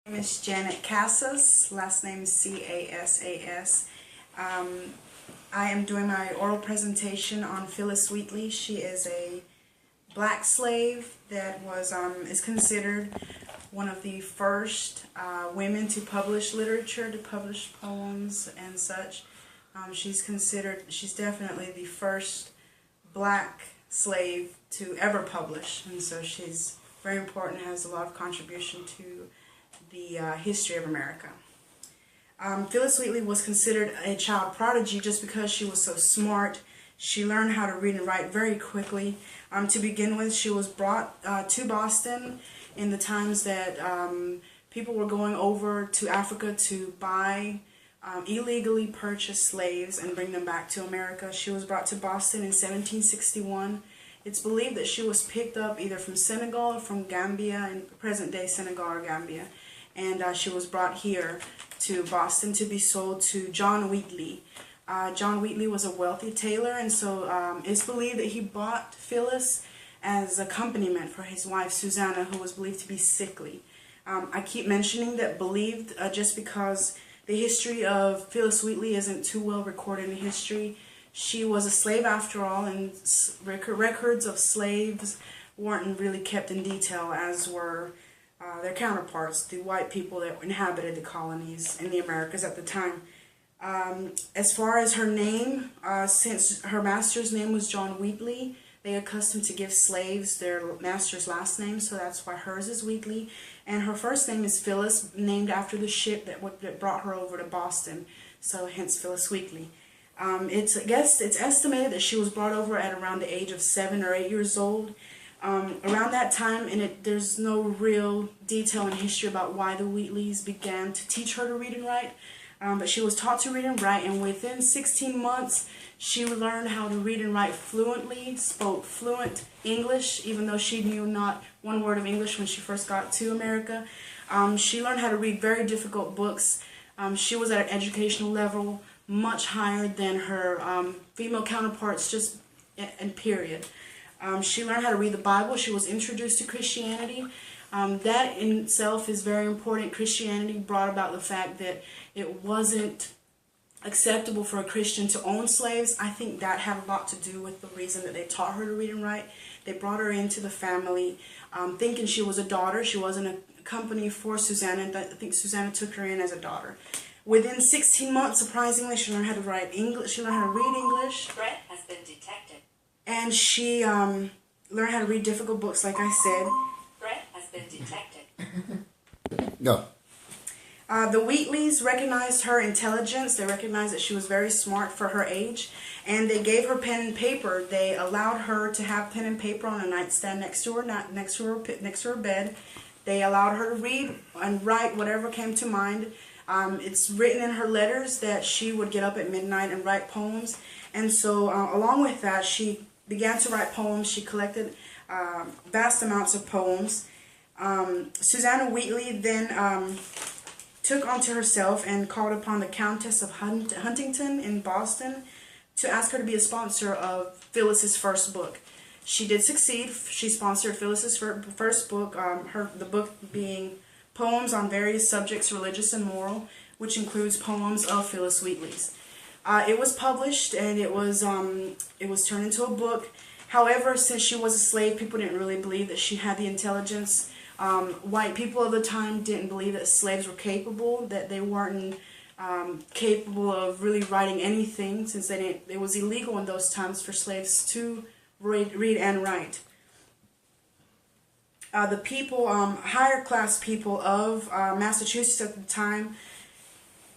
My name is Janet Casas, last name is C-A-S-A-S. I am doing my oral presentation on Phyllis Wheatley. She is a black slave that is considered one of the first women to publish literature, to publish poems and such. She's definitely the first black slave to ever publish, and so she's very important, has a lot of contribution to the history of America. Phyllis Wheatley was considered a child prodigy just because she was so smart. She learned how to read and write very quickly. To begin with, she was brought to Boston in the times that people were going over to Africa to buy illegally purchased slaves and bring them back to America. She was brought to Boston in 1761. It's believed that she was picked up either from Senegal or from Gambia, in present-day Senegal or Gambia, and she was brought here to Boston to be sold to John Wheatley. John Wheatley was a wealthy tailor, and so it's believed that he bought Phyllis as accompaniment for his wife Susanna, who was believed to be sickly. I keep mentioning that believed just because the history of Phyllis Wheatley isn't too well recorded in history. She was a slave after all, and records of slaves weren't really kept in detail, as were their counterparts, the white people that inhabited the colonies in the Americas at the time. As far as her name, since her master's name was John Wheatley, they are accustomed to give slaves their master's last name, so that's why hers is Wheatley. And her first name is Phyllis, named after the ship that brought her over to Boston, so hence Phyllis Wheatley. It's estimated that she was brought over at around the age of 7 or 8 years old. Around that time, and there's no real detail in history about why the Wheatleys began to teach her to read and write, but she was taught to read and write, and within 16 months she learned how to read and write fluently, spoke fluent English, even though she knew not one word of English when she first got to America. She learned how to read very difficult books. She was at an educational level much higher than her female counterparts, just in period. She learned how to read the Bible. She was introduced to Christianity. That in itself is very important. Christianity brought about the fact that it wasn't acceptable for a Christian to own slaves. I think that had a lot to do with the reason that they taught her to read and write. They brought her into the family thinking she was a daughter. She wasn't a company for Susanna. I think Susanna took her in as a daughter. Within 16 months, surprisingly, she learned how to write English. She learned how to read English. Threat has been detected. And she learned how to read difficult books, like I said. Threat has been detected. Go. The Wheatleys recognized her intelligence. They recognized that she was very smart for her age, and they gave her pen and paper. They allowed her to have pen and paper on a nightstand next to her bed. They allowed her to read and write whatever came to mind. It's written in her letters that she would get up at midnight and write poems, and so along with that, she began to write poems. She collected vast amounts of poems. Susanna Wheatley then took onto herself and called upon the Countess of Huntington in Boston to ask her to be a sponsor of Phyllis's first book. She did succeed. She sponsored Phyllis's first book, the book being Poems on Various Subjects, Religious and Moral, which includes poems of Phyllis Wheatley's. It was published, and it was turned into a book. However, since she was a slave, people didn't really believe that she had the intelligence. White people of the time didn't believe that slaves were capable, that they weren't capable of really writing anything, since it was illegal in those times for slaves to read and write. The people, higher class people of Massachusetts at the time,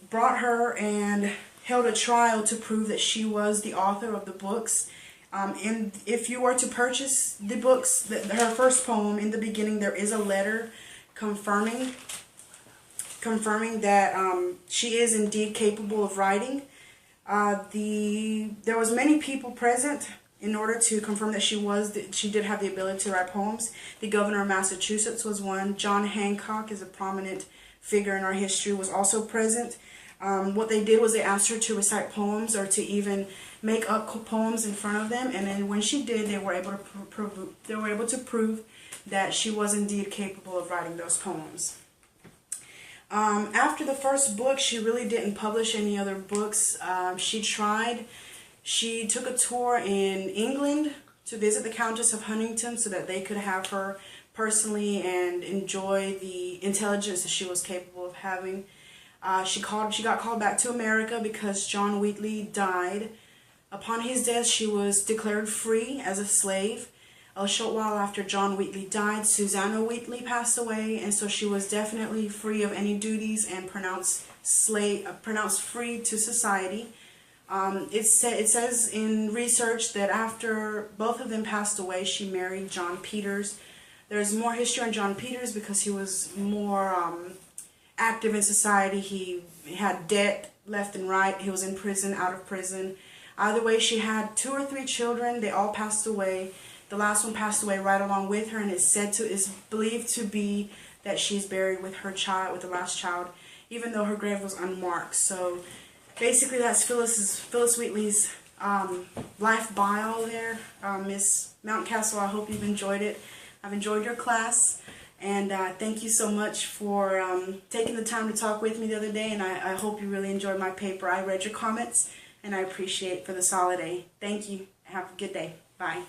brought her and held a trial to prove that she was the author of the books. And if you were to purchase the books, her first poem, in the beginning there is a letter confirming that she is indeed capable of writing. There was many people present in order to confirm that she did have the ability to write poems. The governor of Massachusetts was one. John Hancock is a prominent figure in our history, was also present. What they did was they asked her to recite poems or to even make up poems in front of them, and then when she did, they were able to prove that she was indeed capable of writing those poems. After the first book, she really didn't publish any other books. She tried. She took a tour in England to visit the Countess of Huntington so that they could have her personally and enjoy the intelligence that she was capable of having. She got called back to America because John Wheatley died. Upon his death, she was declared free as a slave. A short while after John Wheatley died, Susanna Wheatley passed away, and so she was definitely free of any duties and pronounced free to society. It says in research that after both of them passed away, she married John Peters. There's more history on John Peters because he was more active in society. He had debt left and right. He was in prison, out of prison. Either way, she had 2 or 3 children. They all passed away. The last one passed away right along with her, and is believed to be that she's buried with her child, with the last child, even though her grave was unmarked. So basically, that's Phyllis Wheatley's life bio there. Miss Mountcastle, I hope you've enjoyed it. I've enjoyed your class, and thank you so much for taking the time to talk with me the other day, and I hope you really enjoyed my paper. I read your comments, and I appreciate for this holiday. Thank you. Have a good day. Bye.